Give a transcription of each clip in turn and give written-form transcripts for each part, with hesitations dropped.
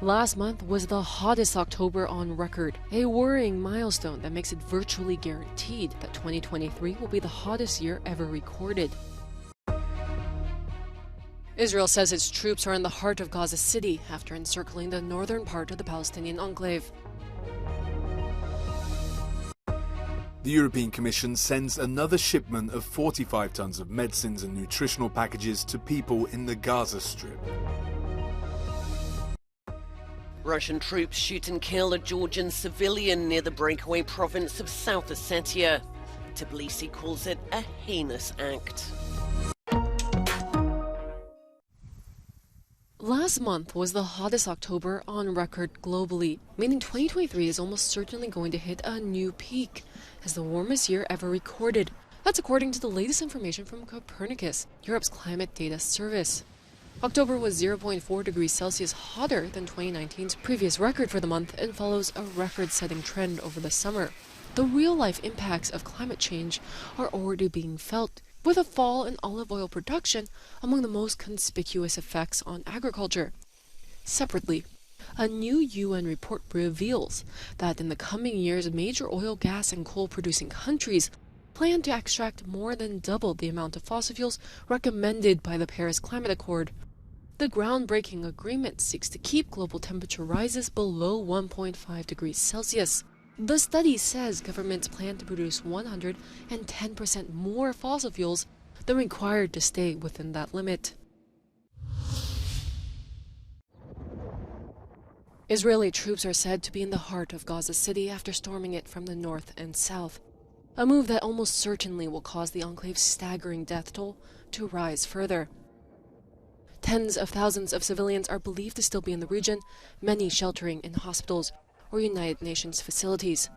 Last month was the hottest October on record, a worrying milestone that makes it virtually guaranteed that 2023 will be the hottest year ever recorded. Israel says its troops are in the heart of Gaza City after encircling the northern part of the Palestinian enclave. The European Commission sends another shipment of 45 tons of medicines and nutritional packages to people in the Gaza Strip. Russian troops shoot and kill a Georgian civilian near the breakaway province of South Ossetia. Tbilisi calls it a heinous act. Last month was the hottest October on record globally, meaning 2023 is almost certainly going to hit a new peak as the warmest year ever recorded. That's according to the latest information from Copernicus, Europe's climate data service. October was 0.4 degrees Celsius hotter than 2019's previous record for the month and follows a record-setting trend over the summer. The real-life impacts of climate change are already being felt, with a fall in olive oil production among the most conspicuous effects on agriculture. Separately, a new UN report reveals that in the coming years, major oil, gas, and coal-producing countries plan to extract more than double the amount of fossil fuels recommended by the Paris Climate Accord. The groundbreaking agreement seeks to keep global temperature rises below 1.5 degrees Celsius. The study says governments plan to produce 110% more fossil fuels than required to stay within that limit. Israeli troops are said to be in the heart of Gaza City after storming it from the north and south, a move that almost certainly will cause the enclave's staggering death toll to rise further. Tens of thousands of civilians are believed to still be in the region, many sheltering in hospitals or United Nations facilities.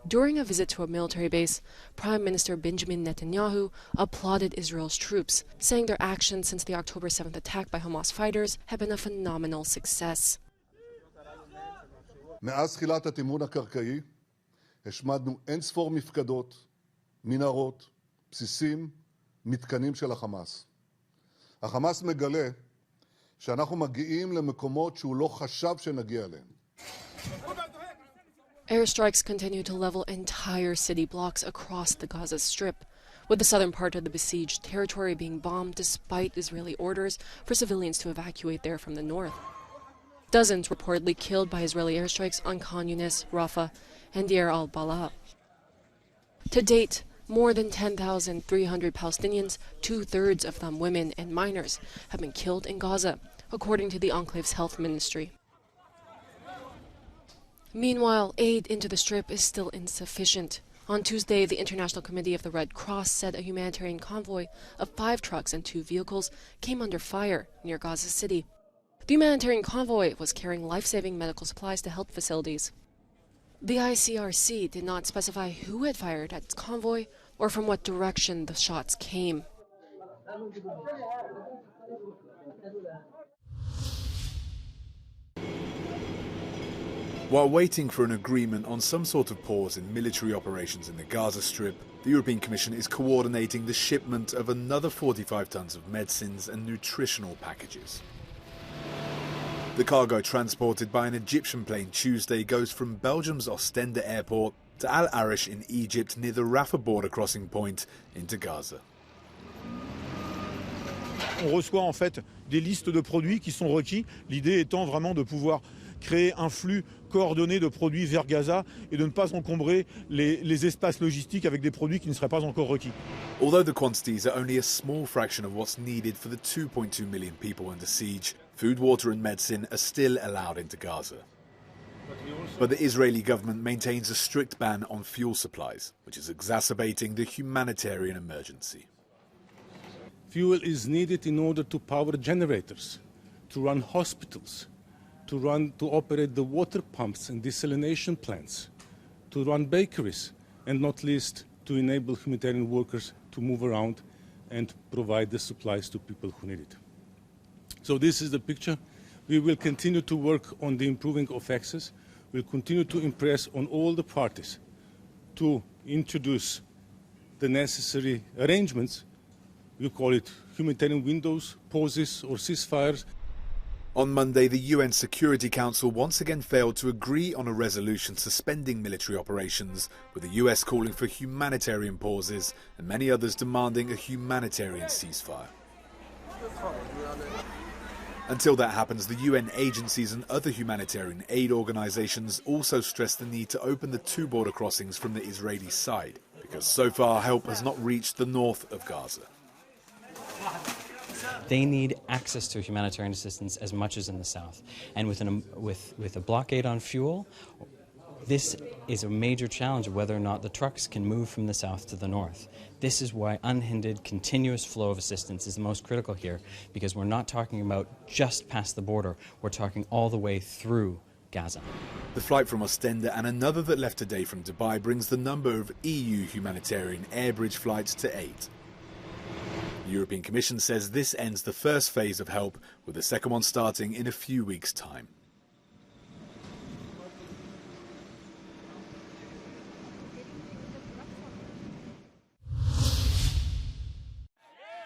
During a visit to a military base, Prime Minister Benjamin Netanyahu applauded Israel's troops, saying their actions since the October 7th attack by Hamas fighters have been a phenomenal success. מאז תחילת התמרון הקרקעי השמדנו אין-ספור מפקדות, מנהרות, בסיסים, מתקנים של החמאס. החמאס מגלה שאנחנו מגיעים למקומות שהוא לא חשב שנגיע אליהם. Airstrikes continue to level entire city blocks across the Gaza Strip, with the southern part of the besieged territory being bombed despite Israeli orders for civilians to evacuate there from the north. Dozens reportedly killed by Israeli airstrikes on Khan Yunis, Rafah, and Deir al-Balah. To date, more than 10,300 Palestinians, two-thirds of them women and minors, have been killed in Gaza, according to the enclave's health ministry. Meanwhile, aid into the Strip is still insufficient. On Tuesday, the International Committee of the Red Cross said a humanitarian convoy of 5 trucks and 2 vehicles came under fire near Gaza City. The humanitarian convoy was carrying life-saving medical supplies to health facilities. The ICRC did not specify who had fired at its convoy or from what direction the shots came. While waiting for an agreement on some sort of pause in military operations in the Gaza Strip, the European Commission is coordinating the shipment of another 45 tons of medicines and nutritional packages. The cargo transported by an Egyptian plane Tuesday goes from Belgium's Ostende airport to Al Arish in Egypt near the Rafah border crossing point into Gaza. On reçoit en fait des listes de produits qui sont requis, l'idée étant vraiment de pouvoir créer un flux coordonné de produits vers Gaza et de ne pas encombrer les espaces logistiques avec des produits qui ne seraient pas encore requis. Although the quantities are only a small fraction of what's needed for the 2.2 million people under siege, food, water and medicine are still allowed into Gaza. But the Israeli government maintains a strict ban on fuel supplies, which is exacerbating the humanitarian emergency. Fuel is needed in order to power generators, to run hospitals, to operate the water pumps and desalination plants, to run bakeries, and not least to enable humanitarian workers to move around and provide the supplies to people who need it. So this is the picture. We will continue to work on the improving of access. We'll continue to impress on all the parties to introduce the necessary arrangements. We call it humanitarian windows, pauses or ceasefires. On Monday, the UN Security Council once again failed to agree on a resolution suspending military operations, with the US calling for humanitarian pauses and many others demanding a humanitarian ceasefire. Until that happens, the UN agencies and other humanitarian aid organisations also stress the need to open the two border crossings from the Israeli side, because so far help has not reached the north of Gaza. They need access to humanitarian assistance as much as in the south. And with a blockade on fuel, this is a major challenge of whether or not the trucks can move from the south to the north. This is why unhindered, continuous flow of assistance is the most critical here, because we're not talking about just past the border, we're talking all the way through Gaza. The flight from Ostende and another that left today from Dubai brings the number of EU humanitarian air bridge flights to 8. The European Commission says this ends the first phase of help, with the second one starting in a few weeks' time.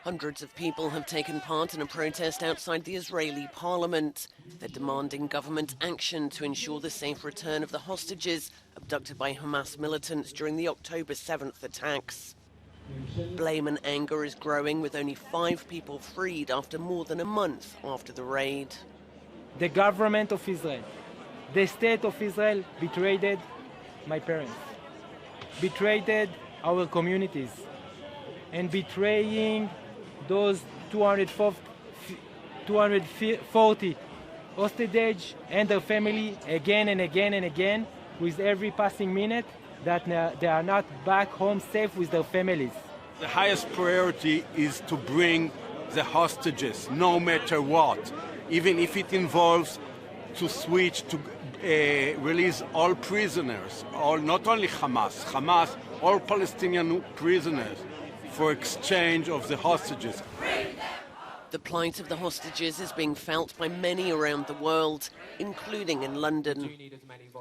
Hundreds of people have taken part in a protest outside the Israeli parliament. They're demanding government action to ensure the safe return of the hostages abducted by Hamas militants during the October 7th attacks. Blame and anger is growing, with only 5 people freed after more than a month after the raid. The government of Israel, the state of Israel betrayed my parents, betrayed our communities, and betraying those 240 hostages and their family again and again and again, with every passing minute that they are not back home safe with their families. The highest priority is to bring the hostages, no matter what, even if it involves to switch to release all prisoners, not only Hamas, all Palestinian prisoners, for exchange of the hostages. The plight of the hostages is being felt by many around the world, including in London.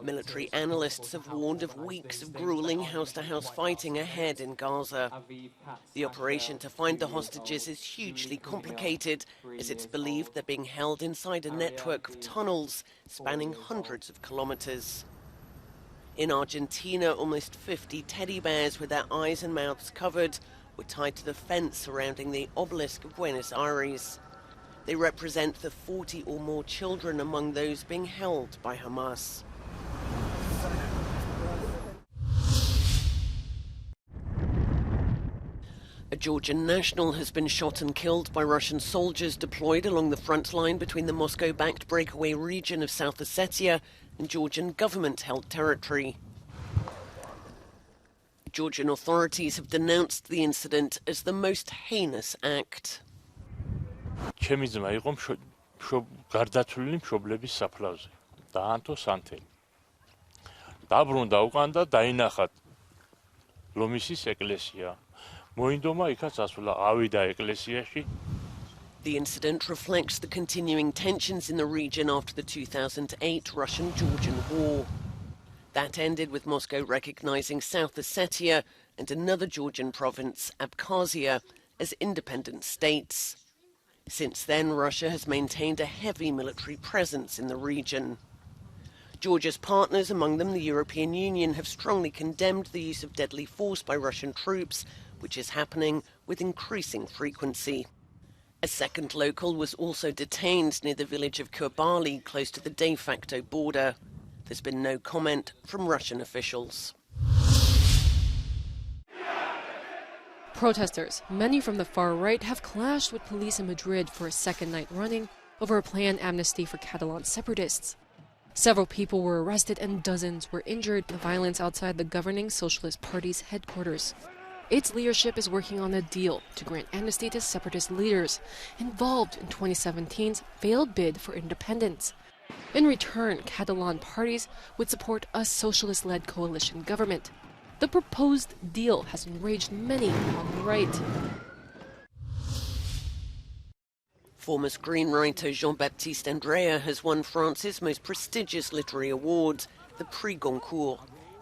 Military analysts have warned of weeks of grueling house-to-house fighting ahead in Gaza. The operation to find the hostages is hugely complicated, as it's believed they're being held inside a network of tunnels spanning hundreds of kilometers. In Argentina, almost 50 teddy bears with their eyes and mouths covered were tied to the fence surrounding the obelisk of Buenos Aires. They represent the 40 or more children among those being held by Hamas. A Georgian national has been shot and killed by Russian soldiers deployed along the front line between the Moscow-backed breakaway region of South Ossetia and Georgian government-held territory. Georgian authorities have denounced the incident as the most heinous act. ჩემი ძმა იყო გარდაცვლილი მშობლების საფლავზე. დაანთო სანთელი. დაბრუნდა უკან და დაინახა ლომისის ეკლესია. მოინდომა იქაც ასვლა, ავიდა ეკლესიაში. The incident reflects the continuing tensions in the region after the 2008 Russian-Georgian war. That ended with Moscow recognizing South Ossetia and another Georgian province, Abkhazia, as independent states. Since then, Russia has maintained a heavy military presence in the region. Georgia's partners, among them the European Union, have strongly condemned the use of deadly force by Russian troops, which is happening with increasing frequency. A second local was also detained near the village of Kurbali, close to the de facto border. There's been no comment from Russian officials. Protesters, many from the far right, have clashed with police in Madrid for a second night running over a planned amnesty for Catalan separatists. Several people were arrested and dozens were injured in the violence outside the governing Socialist Party's headquarters. Its leadership is working on a deal to grant amnesty to separatist leaders involved in 2017's failed bid for independence. In return, Catalan parties would support a socialist-led coalition government. The proposed deal has enraged many on the right. Former screenwriter Jean-Baptiste Andrea has won France's most prestigious literary award, the Prix Goncourt.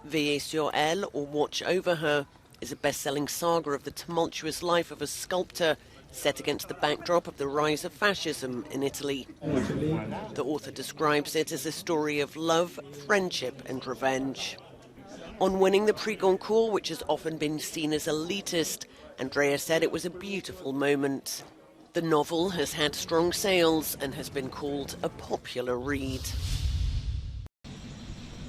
Veiller sur elle, or Watch Over Her, is a best-selling saga of the tumultuous life of a sculptor set against the backdrop of the rise of fascism in Italy. The author describes it as a story of love, friendship and revenge. On winning the Prix Goncourt, which has often been seen as elitist, Andrea said it was a beautiful moment. The novel has had strong sales and has been called a popular read.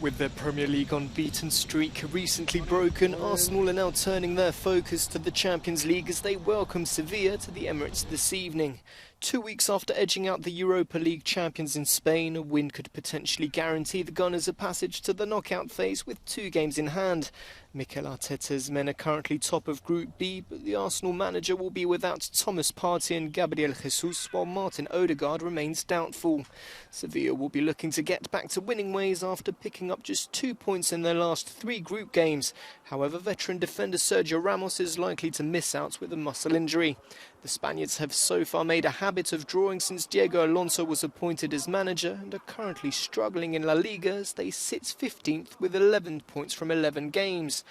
With their Premier League unbeaten streak recently broken, Arsenal are now turning their focus to the Champions League as they welcome Sevilla to the Emirates this evening. 2 weeks after edging out the Europa League champions in Spain, a win could potentially guarantee the Gunners a passage to the knockout phase with 2 games in hand. Mikel Arteta's men are currently top of Group B, but the Arsenal manager will be without Thomas Partey and Gabriel Jesus, while Martin Odegaard remains doubtful. Sevilla will be looking to get back to winning ways after picking up just 2 points in their last 3 group games. However, veteran defender Sergio Ramos is likely to miss out with a muscle injury. The Spaniards have so far made a habit of drawing since Diego Alonso was appointed as manager and are currently struggling in La Liga as they sit 15th with 11 points from 11 games.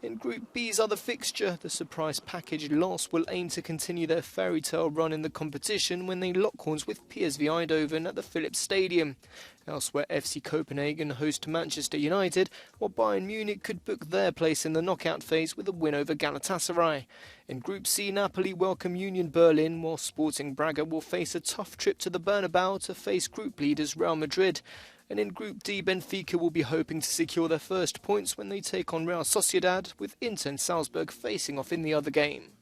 In Group B's other fixture, the surprise package Lens will aim to continue their fairy tale run in the competition when they lock horns with PSV Eindhoven at the Philips Stadium. Elsewhere, FC Copenhagen host Manchester United, while Bayern Munich could book their place in the knockout phase with a win over Galatasaray. In Group C, Napoli welcome Union Berlin, while Sporting Braga will face a tough trip to the Bernabeu to face group leaders Real Madrid. And in Group D, Benfica will be hoping to secure their first points when they take on Real Sociedad, with Inter and Salzburg facing off in the other game.